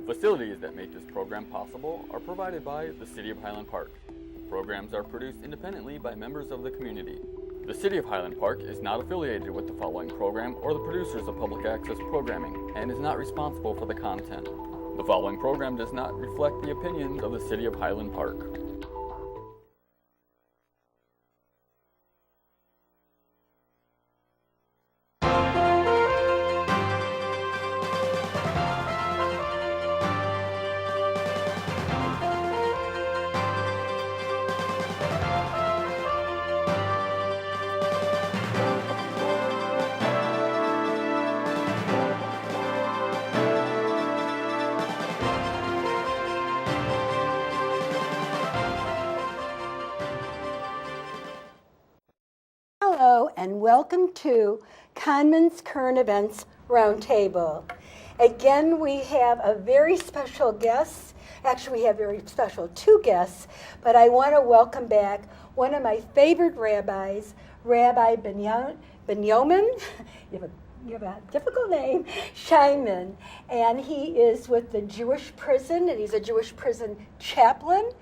Facilities that make this program possible are provided by the City of Highland Park. Programs are produced independently by members of the community. The City of Highland Park is not affiliated with the following program or the producers of public access programming and is not responsible for the content. The following program does not reflect the opinions of the City of Highland Park. Hello and welcome to Cahnmanns Current Events Roundtable. Again, we have a very special guest. Actually, we have very special two guests, but I want to welcome back one of my favorite rabbis, Rabbi Benjamin, you have a difficult name, Cahnmanns, and he is with the Jewish prison, and he's a Jewish prison chaplain,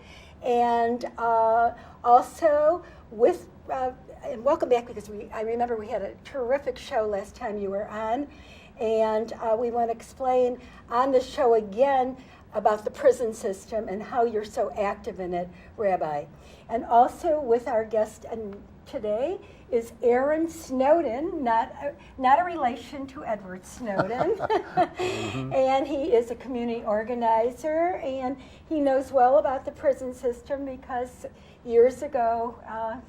and also with and welcome back, because I remember we had a terrific show last time you were on, and we want to explain on the show again about the prison system and how you're so active in it, Rabbi. And also with our guest today is Aaron Snowden, not a relation to Edward Snowden, and he is a community organizer, and he knows well about the prison system because years ago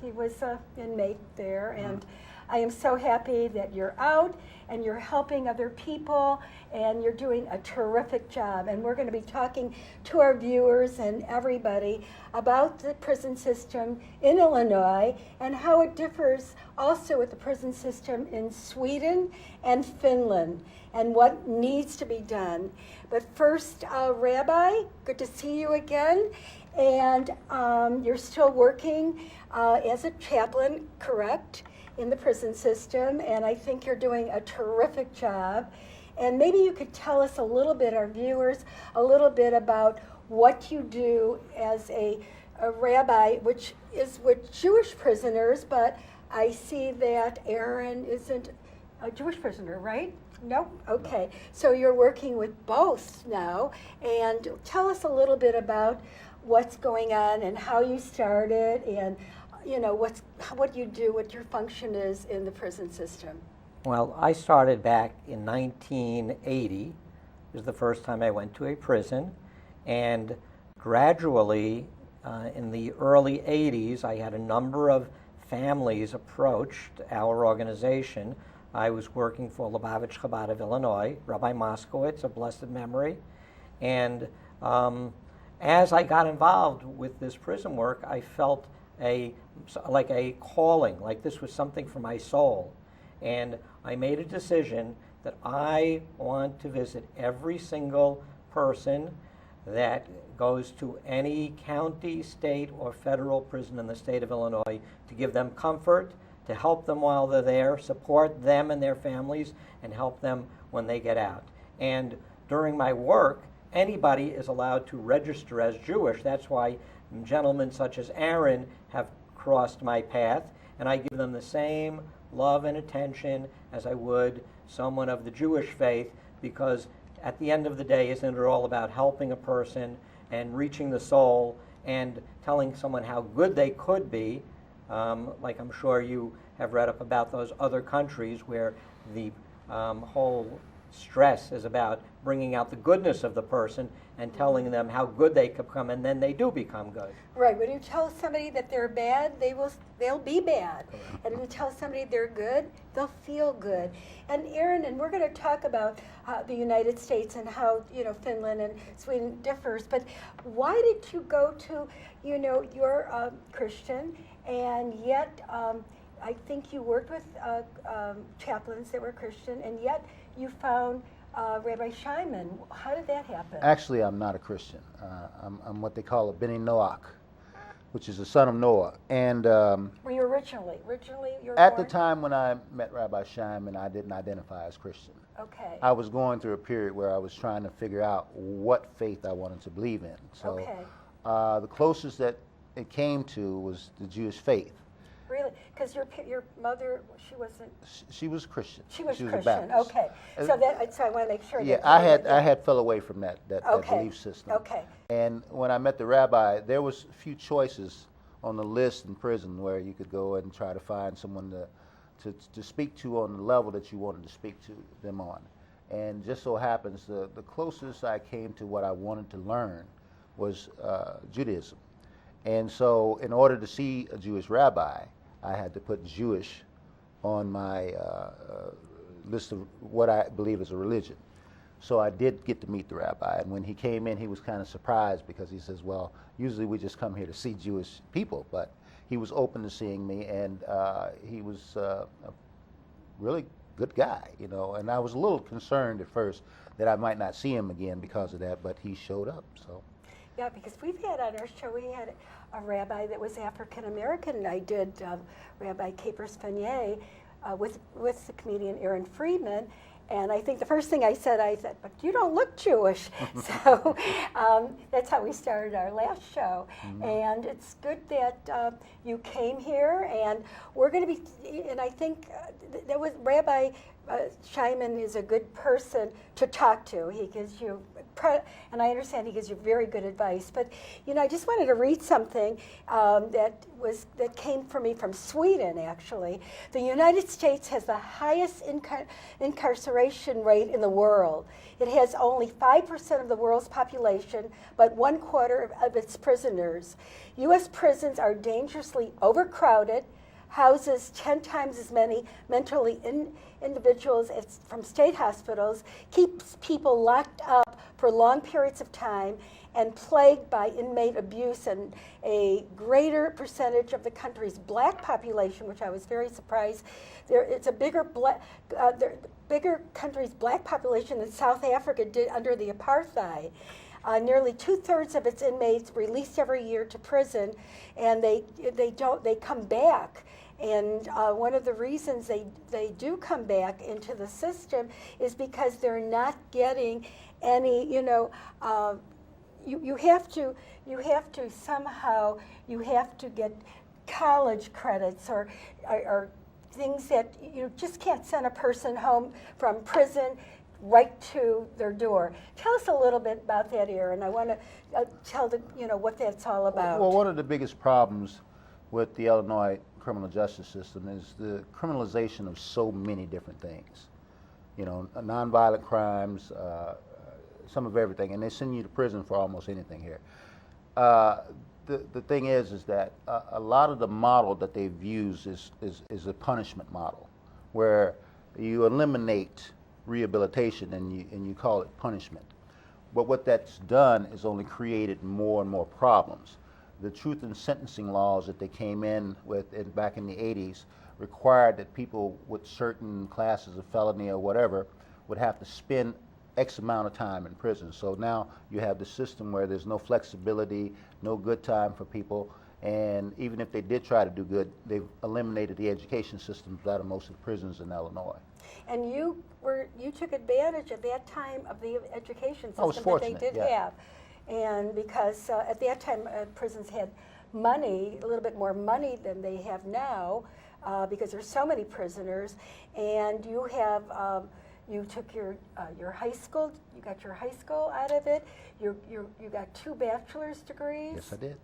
he was an inmate there, and I am so happy that you're out and you're helping other people and you're doing a terrific job. And we're going to be talking to our viewers and everybody about the prison system in Illinois and how it differs also with the prison system in Sweden and Finland and what needs to be done. But first, Rabbi, good to see you again. And you're still working as a chaplain, correct, in the prison system, and I think you're doing a terrific job. And maybe you could tell us a little bit, our viewers, a little bit about what you do as a rabbi, which is with Jewish prisoners, but I see that Aaron isn't a Jewish prisoner, right? No? Okay. So you're working with both now, and tell us a little bit about what's going on and how you started and what you do, what your function is in the prison system. Well, I started back in 1980. It was the first time I went to a prison, and gradually in the early 80s I had a number of families approached our organization. I was working for Lubavitch Chabad of Illinois, Rabbi Moskowitz of blessed memory, and as I got involved with this prison work, I felt like a calling, like this was something for my soul. And I made a decision that I want to visit every single person that goes to any county, state, or federal prison in the state of Illinois to give them comfort, to help them while they're there, support them and their families, and help them when they get out. And during my work, anybody is allowed to register as Jewish. That's why gentlemen such as Aaron have crossed my path, and I give them the same love and attention as I would someone of the Jewish faith, because at the end of the day, isn't it all about helping a person and reaching the soul and telling someone how good they could be, like I'm sure you have read up about those other countries where the whole stress is about bringing out the goodness of the person and telling them how good they could become, and then they do become good. Right. When you tell somebody that they're bad, they'll be bad. Correct. And if you tell somebody they're good, they'll feel good. And Aaron, and we're going to talk about the United States and how Finland and Sweden differs. But why did you go to you're a Christian, and yet I think you worked with chaplains that were Christian, and yet you found Rabbi Cahnmanns. How did that happen? Actually, I'm not a Christian. I'm what they call a B'nai Noach. which is the son of Noah. And Were you originally you were at the born? time when I met Rabbi Cahnmann, I didn't identify as Christian. Okay. I was going through a period where I was trying to figure out what faith I wanted to believe in. So Okay. the closest that it came to was the Jewish faith. Really? Because your mother, she wasn't. She was Christian. She was a Christian. Baptist. Okay. So I want to make sure. Yeah, that I had fell away from that Okay. belief system. Okay. And when I met the rabbi, there was a few choices on the list in prison where you could go and try to find someone to speak to on the level that you wanted to speak to them on. And just so happens the closest I came to what I wanted to learn was Judaism. And so in order to see a Jewish rabbi, I had to put Jewish on my list of what I believe is a religion. So I did get to meet the rabbi, and when he came in, he was kind of surprised because he says, well, usually we just come here to see Jewish people, but he was open to seeing me, and he was a really good guy, you know, and I was a little concerned at first that I might not see him again because of that, but he showed up, so. Yeah, because we've had on our show, we had a rabbi that was African American. I did Rabbi Capers Fanier with the comedian Aaron Friedman. And I think the first thing I said, but you don't look Jewish. So that's how we started our last show. Mm-hmm. And it's good that you came here, and we're going to be, and I think there was Rabbi Cahnmann is a good person to talk to. He gives you, and I understand he gives you very good advice. But you know, I just wanted to read something that came for me from Sweden. Actually, the United States has the highest incarceration rate in the world. It has only 5% of the world's population, but 1/4 of its prisoners. U.S. prisons are dangerously overcrowded, houses 10 times as many mentally individuals as from state hospitals, keeps people locked up for long periods of time, and plagued by inmate abuse. And a greater percentage of the country's black population, which I was very surprised, it's a bigger country's black population than South Africa did under the apartheid. Nearly 2/3 of its inmates released every year to prison, and they come back. And one of the reasons they do come back into the system is because they're not getting any, you have to somehow, you have to get college credits or things that you just can't send a person home from prison right to their door. Tell us a little bit about that, Aaron. I want to tell what that's all about. Well, one of the biggest problems with the Illinois criminal justice system is the criminalization of so many different things. You know, nonviolent crimes, some of everything, and they send you to prison for almost anything here. The thing is that a lot of the model that they've used is a punishment model, where you eliminate rehabilitation and you call it punishment. But what that's done is only created more and more problems. The truth in sentencing laws that they came in with back in the 80s required that people with certain classes of felony or whatever would have to spend X amount of time in prison. So now you have the system where there's no flexibility, no good time for people, and even if they did try to do good, they've eliminated the education systems out of most of the prisons in Illinois. And you took advantage at that time of the education system that they did have. And because at that time prisons had money, a little bit more money than they have now, because there's so many prisoners. And you have you took your high school. You got your high school out of it. You got 2 bachelor's degrees. Yes, I did.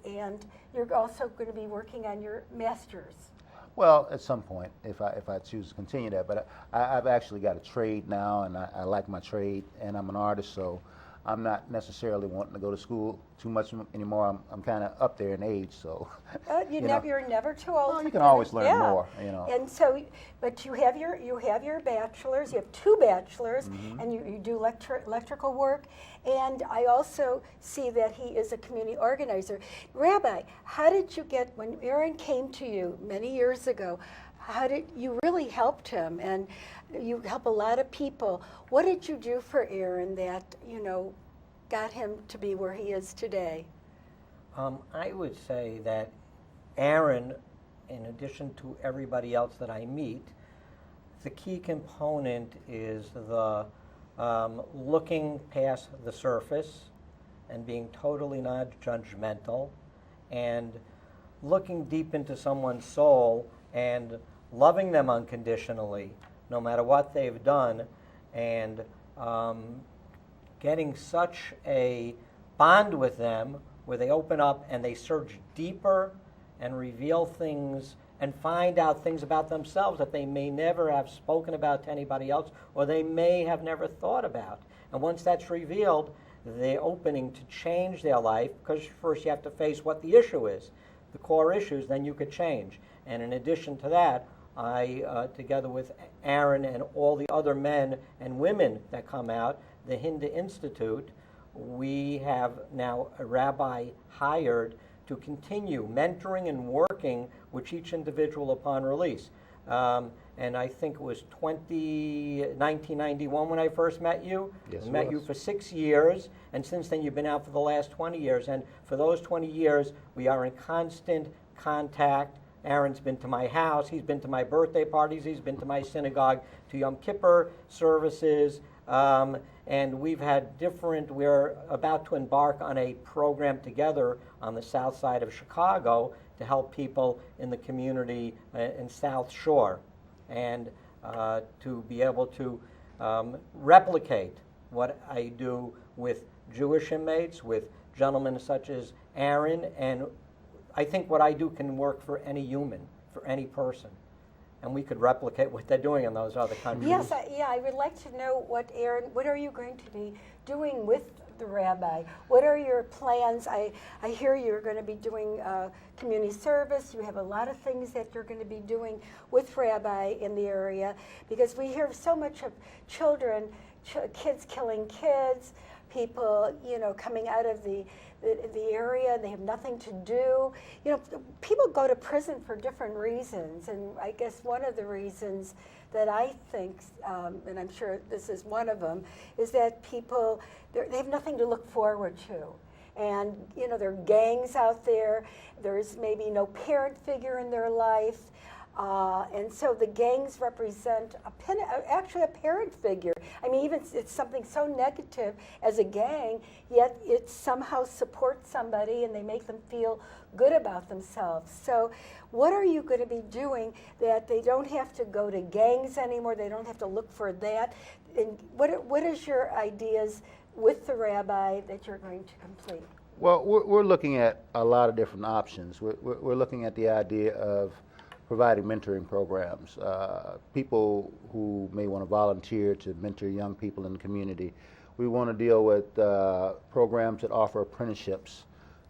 And you're also going to be working on your master's. Well, at some point, if I choose to continue that, but I've actually got a trade now, and I like my trade, and I'm an artist, so I'm not necessarily wanting to go to school too much anymore. I'm kind of up there in age, so. You're never too old. Well, you can always learn more, And so, but you have your bachelor's. You have 2 bachelors, mm-hmm. and you do electrical work. And I also see that he is a community organizer. Rabbi, how did you get, when Aaron came to you many years ago, how did you really helped him, and you help a lot of people? What did you do for Aaron that got him to be where he is today? I would say that Aaron, in addition to everybody else that I meet, the key component is the looking past the surface and being totally not judgmental and looking deep into someone's soul and loving them unconditionally, no matter what they've done, and getting such a bond with them where they open up and they search deeper and reveal things and find out things about themselves that they may never have spoken about to anybody else or they may have never thought about. And once that's revealed, the opening to change their life, because first you have to face what the issue is, the core issues, then you could change. And in addition to that, I, together with Aaron and all the other men and women that come out, the Hindu Institute, we have now a rabbi hired to continue mentoring and working with each individual upon release. And I think it was 1991 when I first met you. Yes, I met you for 6 years, and since then you've been out for the last 20 years. And for those 20 years, we are in constant contact. Aaron's been to my house, he's been to my birthday parties, he's been to my synagogue, to Yom Kippur services, and we've had we're about to embark on a program together on the south side of Chicago to help people in the community in South Shore, and to be able to replicate what I do with Jewish inmates, with gentlemen such as Aaron, and I think what I do can work for any human, for any person. And we could replicate what they're doing in those other countries. Yes, I would like to know what, Aaron, what are you going to be doing with the rabbi? What are your plans? I hear you're going to be doing community service. You have a lot of things that you're going to be doing with rabbi in the area, because we hear so much of children, kids killing kids, people, coming out of the area, they have nothing to do. People go to prison for different reasons, and I guess one of the reasons that I think, and I'm sure this is one of them, is that people, they have nothing to look forward to. And, there are gangs out there, there's maybe no parent figure in their life, and so the gangs represent actually a parent figure. I mean, even it's something so negative as a gang, yet it somehow supports somebody and they make them feel good about themselves. So what are you going to be doing that they don't have to go to gangs anymore, they don't have to look for that? And what is your ideas with the rabbi that you're going to complete? Well, we're looking at a lot of different options. We're looking at the idea of providing mentoring programs, people who may want to volunteer to mentor young people in the community. We want to deal with programs that offer apprenticeships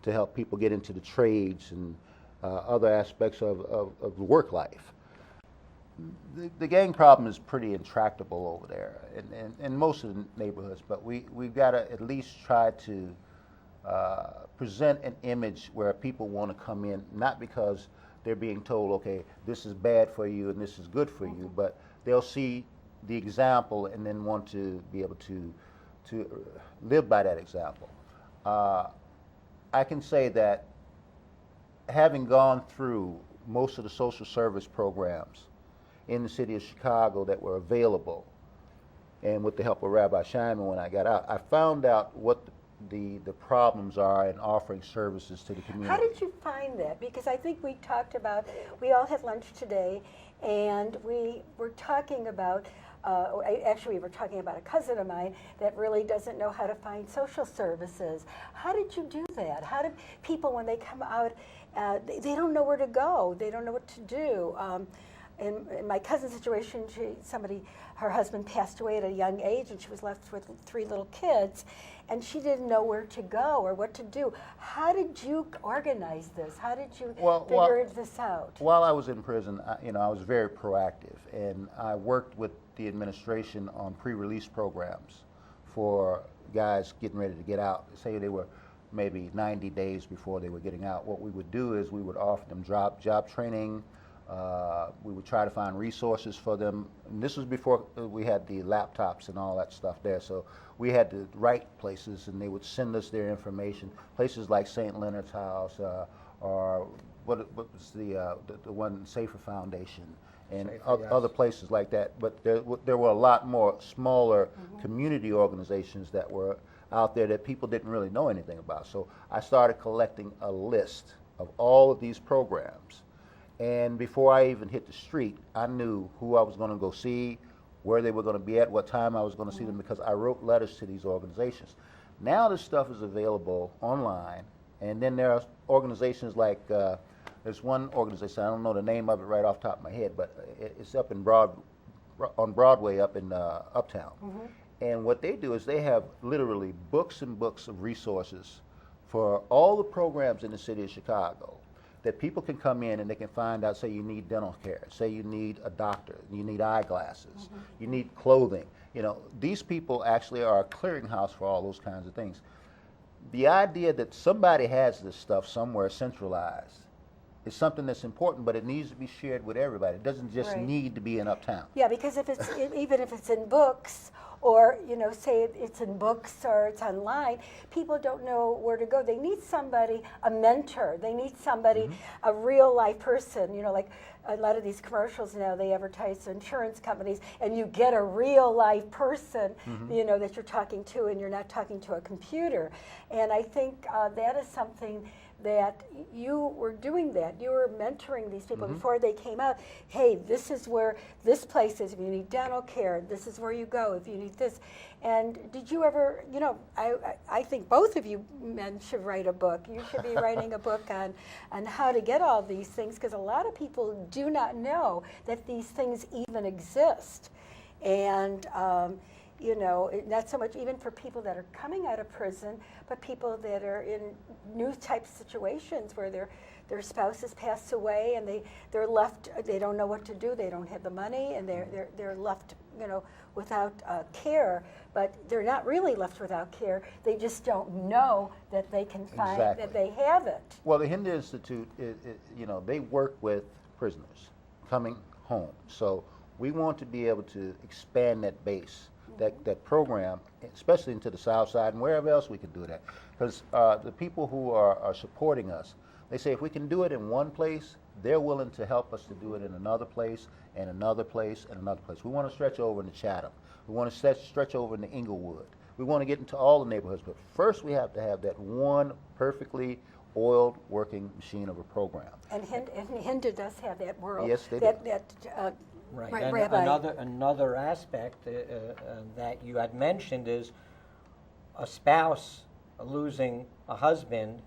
to help people get into the trades and other aspects of work life. The gang problem is pretty intractable over there in most of the neighborhoods, but we've got to at least try to present an image where people want to come in, not because they're being told, okay, this is bad for you and this is good for you, but they'll see the example and then want to be able to live by that example. I can say that having gone through most of the social service programs in the city of Chicago that were available, and with the help of Rabbi Cahnmann when I got out, I found out what the problems are in offering services to the community. How did you find that? Because I think we talked about, we all had lunch today, and we were talking about, actually we were talking about a cousin of mine that really doesn't know how to find social services. How did you do that? How did people, when they come out, they don't know where to go, they don't know what to do. In my cousin's situation, her husband passed away at a young age, and she was left with 3 little kids, and she didn't know where to go or what to do. How did you organize this? How did you figure this out? While I was in prison, I was very proactive, and I worked with the administration on pre-release programs for guys getting ready to get out. Say they were maybe 90 days before they were getting out. What we would do is we would offer them job training, We would try to find resources for them. And this was before we had the laptops and all that stuff there. So we had to write places, and they would send us their information. Places like St. Leonard's House, or what was the one, Safer Foundation, and other places like that. But there were a lot more smaller community organizations that were out there that people didn't really know anything about. So I started collecting a list of all of these programs. And before I even hit the street, I knew who I was going to go see, where they were going to be at, what time I was going to see them, because I wrote letters to these organizations. Now this stuff is available online, and then there are organizations like, there's one organization, I don't know the name of it right off the top of my head, but it's up in on Broadway up in Uptown. And what they do is they have literally books and books of resources for all the programs in the city of Chicago that people can come in and they can find out, say you need dental care, say you need a doctor, you need eyeglasses, you need clothing. You know, these people actually are a clearinghouse for all those kinds of things. The idea that somebody has this stuff somewhere centralized is something that's important, but it needs to be shared with everybody. It doesn't just need to be in Uptown. Yeah, because if it's even if it's in books, or say it's in books or it's online, people don't know where to go. They need somebody, a mentor. They need somebody, a real life person. Like a lot of these commercials now, they advertise insurance companies, and you get a real life person, that you're talking to, and you're not talking to a computer. And I think that is something that you were doing, that you were mentoring these people before they came out. Hey, this is where this place is if you need dental care. This is where you go if you need this. And did you ever, I think both of you men should write a book. You should be writing a book on how to get all these things, because a lot of people do not know that these things even exist. And not so much even for people that are coming out of prison, but people that are in new type situations where their spouses pass away and they're left, they don't know what to do, they don't have the money, and they're left without care. But they're not really left without care, they just don't know that they can find that they have it. Well, the Hinder Institute, they work with prisoners coming home, so we want to be able to expand that base, that program, especially into the South Side and wherever else we can do that. Because the people who are supporting us, they say if we can do it in one place, they're willing to help us to do it in another place, and another place, and another place. We want to stretch over into Chatham. We want to stretch over into Inglewood. We want to get into all the neighborhoods. But first we have to have that one perfectly oiled working machine of a program. And Hinder does have that world. Yes, they do. Right. Right, And Rabbi. another aspect that you had mentioned is a spouse losing a husband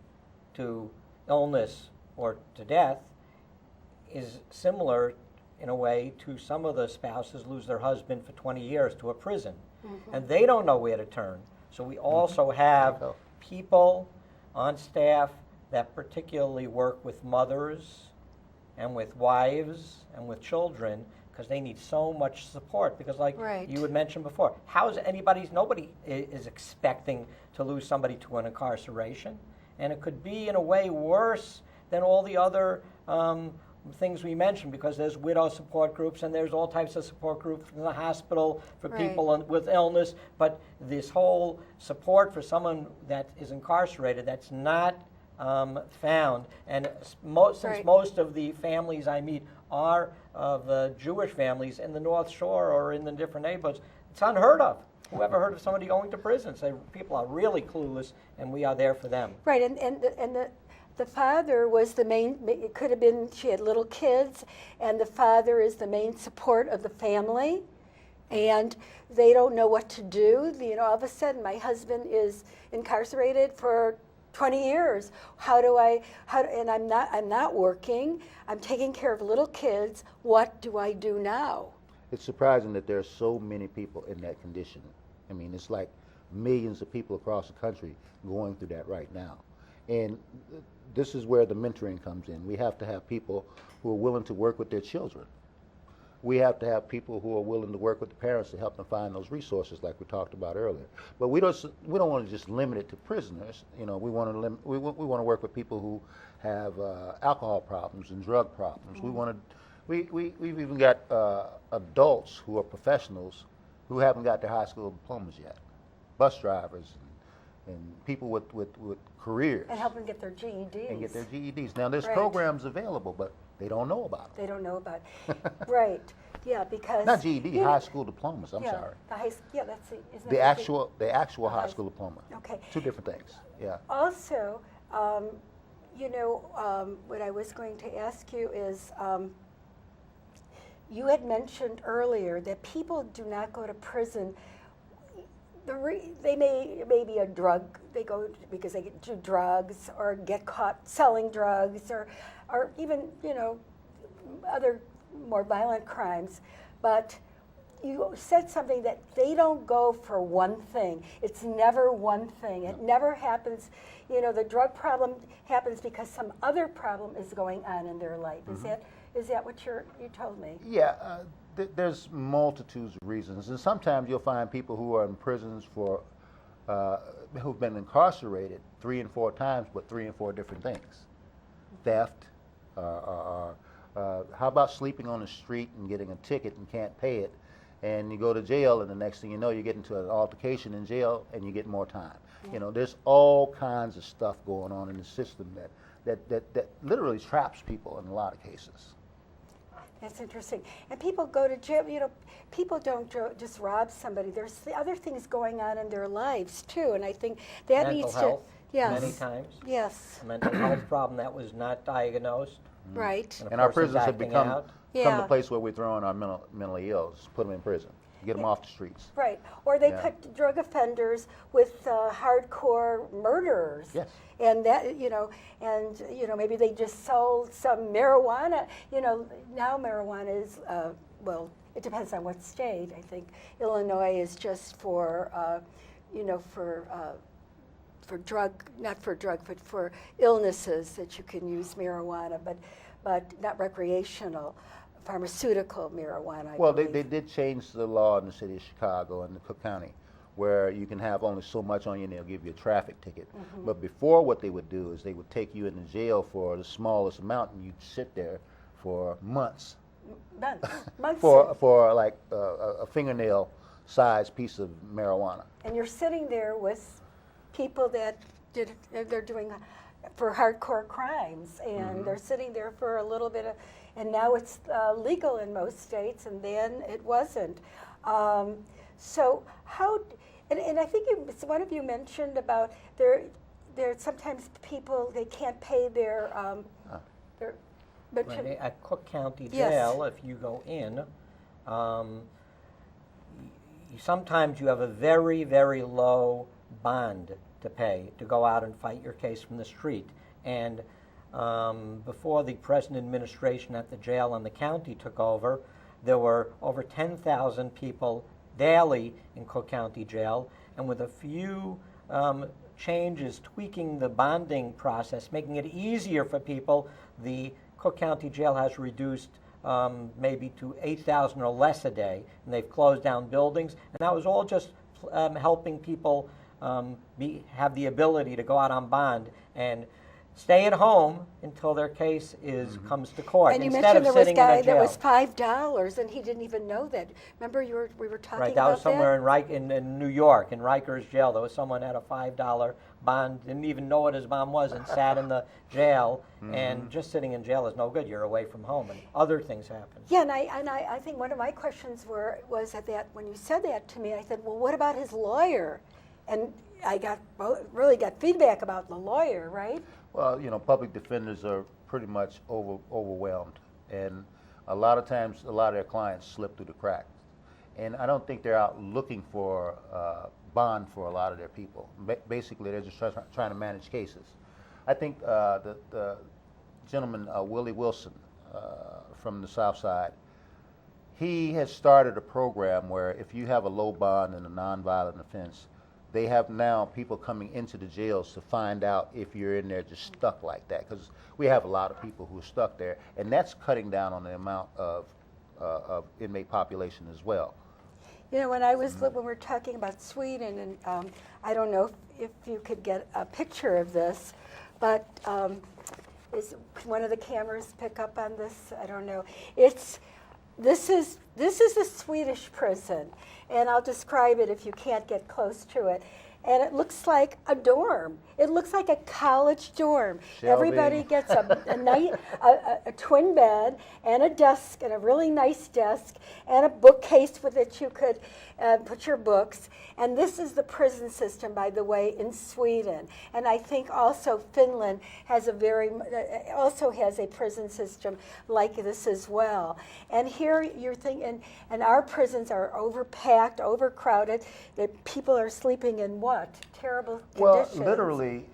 to illness or to death is similar in a way to some of the spouses lose their husband for 20 years to a prison. And they don't know where to turn. So we also have people on staff that particularly work with mothers and with wives and with children, because they need so much support. Because like you had mentioned before, nobody is expecting to lose somebody to an incarceration. And it could be in a way worse than all the other things we mentioned, because there's widow support groups and there's all types of support groups in the hospital for people with illness. But this whole support for someone that is incarcerated, that's not found. And since most of the families I meet are of Jewish families in the North Shore or in the different neighborhoods, it's unheard of. Who ever heard of somebody going to prison? So people are really clueless, and we are there for them. Right, and the father was the main, it could have been, she had little kids, and the father is the main support of the family, and they don't know what to do. All of a sudden, my husband is incarcerated for 20 years. And I'm not working, I'm taking care of little kids, what do I do now? It's surprising that there are so many people in that condition. I mean, it's like millions of people across the country going through that right now. And this is where the mentoring comes in. We have to have people who are willing to work with their children. We have to have people who are willing to work with the parents to help them find those resources, like we talked about earlier. But we don't want to just limit it to prisoners. We want to work with people who have alcohol problems and drug problems. We want to We've even got adults who are professionals who haven't got their high school diplomas yet. Bus drivers and people with careers. And help them get their GEDs. And get their GEDs. Now, there's Right. programs available, but they don't know about them. They don't know about it. Right. Yeah, because Not GED, you know, high school diplomas, I'm yeah, sorry. The high, yeah, that's the, isn't The that actual high school diploma. Okay. Two different things, yeah. Also, what I was going to ask you is, you had mentioned earlier that people do not go to prison. They may be a drug. They go because they do drugs or get caught selling drugs or even other more violent crimes. But you said something that they don't go for one thing. It's never one thing. It never happens. The drug problem happens because some other problem is going on in their life. Is that what you told me? Yeah, there's multitudes of reasons, and sometimes you'll find people who are in prisons for who've been incarcerated 3 and 4 times, but 3 and 4 different things: theft, how about sleeping on the street and getting a ticket and can't pay it, and you go to jail, and the next thing you know, you get into an altercation in jail, and you get more time. There's all kinds of stuff going on in the system that literally traps people in a lot of cases. That's interesting. And people go to jail, people don't just rob somebody. There's the other things going on in their lives too, and I think that Mental needs health, to, yes. many times. Yes. A mental health problem that was not diagnosed. Right. a And our person's prisons have acting become out. Yeah. the place where we're throwing our mentally ill, just put them in prison, get them off the streets. Right. Or they Yeah. put drug offenders with hardcore murderers. Yes. And that, maybe they just sold some marijuana. Now marijuana is, it depends on what state. I think Illinois is just for not for drug, but for illnesses that you can use marijuana, but not recreational, pharmaceutical marijuana. I Well, believe. they did change the law in the city of Chicago and the Cook County, where you can have only so much on you and they'll give you a traffic ticket. But before, what they would do is they would take you into jail for the smallest amount, and you'd sit there for months. Months. For like a fingernail sized piece of marijuana. And you're sitting there with people that they're doing for hardcore crimes, and they're sitting there for a little bit of, and now it's legal in most states, and then it wasn't. So how, and I think one of you mentioned about there sometimes people, they can't pay their Right, at Cook County Yes. Jail, if you go in, sometimes you have a very, very low bond to pay to go out and fight your case from the street. And before the present administration at the jail and the county took over, there were over 10,000 people daily in Cook County Jail, and with a few changes, tweaking the bonding process, making it easier for people, the Cook County Jail has reduced maybe to 8,000 or less a day, and they've closed down buildings, and that was all just helping people have the ability to go out on bond and stay at home until their case comes to court, And you instead mentioned of there was a sitting in guy a jail. that was $5, and he didn't even know that. Remember, we were talking Right, about that was somewhere in New York, in Rikers Jail. There was someone had a $5 bond, didn't even know what his bond was, and sat in the jail. And just sitting in jail is no good. You're away from home, and other things happen. Yeah, and I think one of my questions was that when you said that to me, I said, well, what about his lawyer? And I really got feedback about the lawyer, right? Well, public defenders are pretty much overwhelmed, and a lot of times, a lot of their clients slip through the cracks. And I don't think they're out looking for bond for a lot of their people. Basically, they're just trying to manage cases. I think the gentleman, Willie Wilson, from the South Side, he has started a program where if you have a low bond and a nonviolent offense, they have now people coming into the jails to find out if you're in there just stuck like that, because we have a lot of people who are stuck there, and that's cutting down on the amount of inmate population as well. When when we were talking about Sweden, and I don't know if you could get a picture of this, but is one of the cameras pick up on this? I don't know. This is a Swedish prison, and I'll describe it if you can't get close to it. And it looks like a dorm. It looks like a college dorm. Shelving. Everybody gets a twin bed and a desk, and a really nice desk, and a bookcase with which you could put your books. And this is the prison system, by the way, in Sweden. And I think also Finland has also has a prison system like this as well. And here you're thinking, and our prisons are overpacked, overcrowded. That people are sleeping in what? Terrible conditions. Well, literally,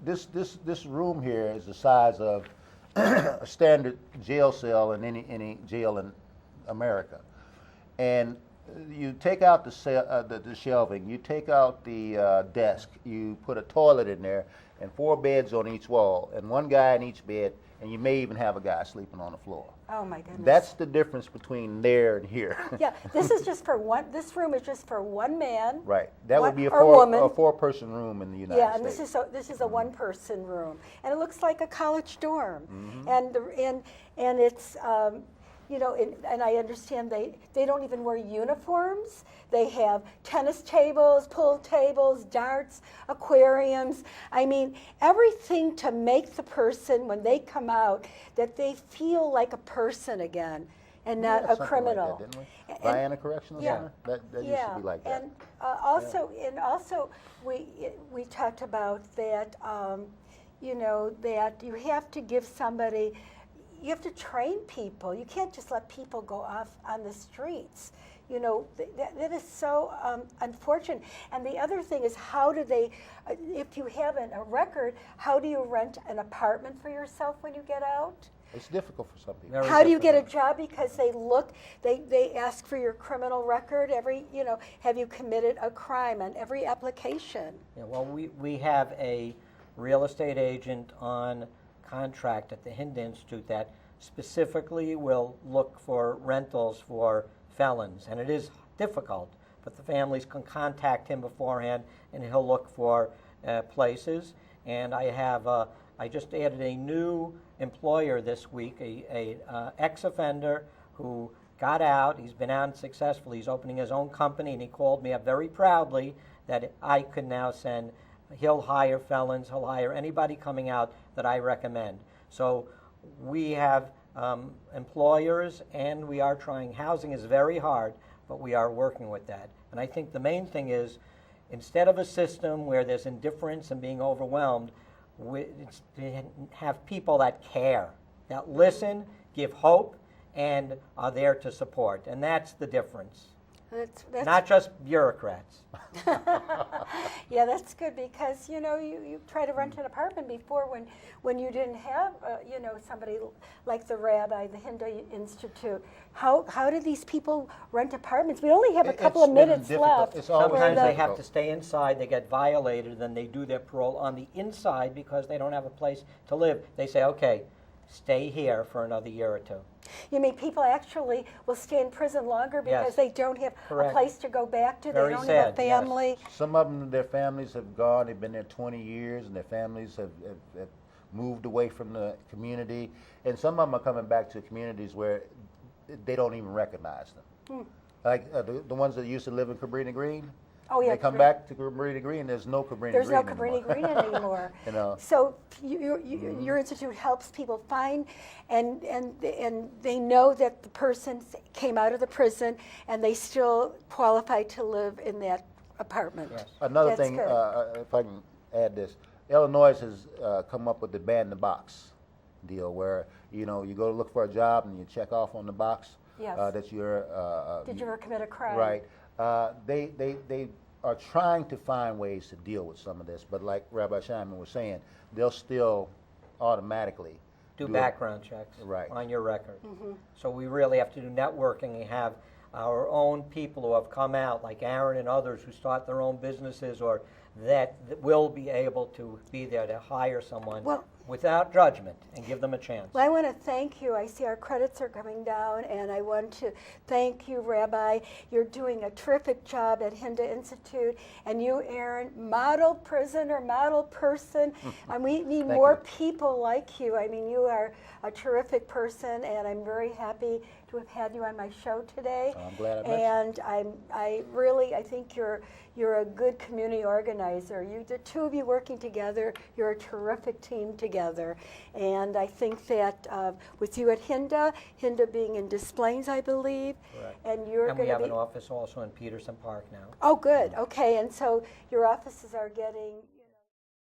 this room here is the size of a standard jail cell in any jail in America, and you take out the shelving, you take out the desk, you put a toilet in there, and 4 beds on each wall, and 1 guy in each bed, and you may even have a guy sleeping on the floor. Oh my goodness. That's the difference between there and here. Yeah, this is just for one. This room is just for one man. Right. That would be a woman. 4-person room in the United Yeah, and States. this is a one-person room, and it looks like a college dorm, and it's. You know, and I understand they don't even wear uniforms. They have tennis tables, pool tables, darts, aquariums. I mean, everything to make the person, when they come out, that they feel like a person again and not a criminal. Like that, didn't we? Vienna Correctional Center? That used to be like that. And also we talked about that, you know, that you have to give somebody. You have to train people. You can't just let people go off on the streets. You know, that is so unfortunate. And the other thing is, how do they, if you have a record, how do you rent an apartment for yourself when you get out? It's difficult for some people. Very How do you get a difficult. job? Because they ask for your criminal record have you committed a crime on every application? Yeah, well, we have a real estate agent on contract at the Hind Institute that specifically will look for rentals for felons, and it is difficult, but the families can contact him beforehand and he'll look for places. And I just added a new employer this week, a ex-offender who got out. He's been out successfully. He's opening his own company, and he called me up very proudly that I could now send. He'll hire felons, he'll hire anybody coming out that I recommend. So we have employers, and we are trying. Housing is very hard, but we are working with that. And I think the main thing is, instead of a system where there's indifference and being overwhelmed, it's to have people that care, that listen, give hope, and are there to support. And that's the difference. That's Not just bureaucrats. Yeah, that's good, because you try to rent an apartment before when you didn't have somebody like the rabbi, the Hindu Institute. How do these people rent apartments? We only have a couple of minutes left. Sometimes they have to stay inside, they get violated, then they do their parole on the inside because they don't have a place to live. They say, okay, stay here for another year or 2. You mean people actually will stay in prison longer because Yes. they don't have Correct. a place to go back to? Very They don't sad, have a family? Some of them, their families have gone, they've been there 20 years, and their families have moved away from the community. And some of them are coming back to communities where they don't even recognize them. Like the ones that used to live in Cabrini Green. Oh, yeah. They come back to Cabrini Green, there's no Cabrini Green There's no anymore. Cabrini Green anymore. You know. So your institute helps people find, and they know that the person came out of the prison and they still qualify to live in that apartment. Yes. Another That's thing, good. if I can add this, Illinois has come up with the ban the box deal, where you go to look for a job and you check off on the box Yes. that you're. Did you ever commit a crime? Right. They are trying to find ways to deal with some of this, but like Rabbi Cahnmann was saying, they'll still automatically Do background checks Right. on your record. So we really have to do networking and have our own people who have come out, like Aaron and others who start their own businesses, or that will be able to be there to hire someone Well, without judgment and give them a chance. Well, I want to thank you. I see our credits are coming down, and I want to thank you, Rabbi. You're doing a terrific job at Hinda Institute, and you, Aaron, model prisoner, model person. And we need more people like you. I mean, you are a terrific person, and I'm very happy to have had you on my show today. I'm glad I met you. And I think you're a good community organizer. The two of you working together, you're a terrific team together. And I think that with you at Hinda being in Des Plaines, I believe, Correct. and you're And going we to have an office also in Peterson Park now. Oh, good. Okay, and so your offices are getting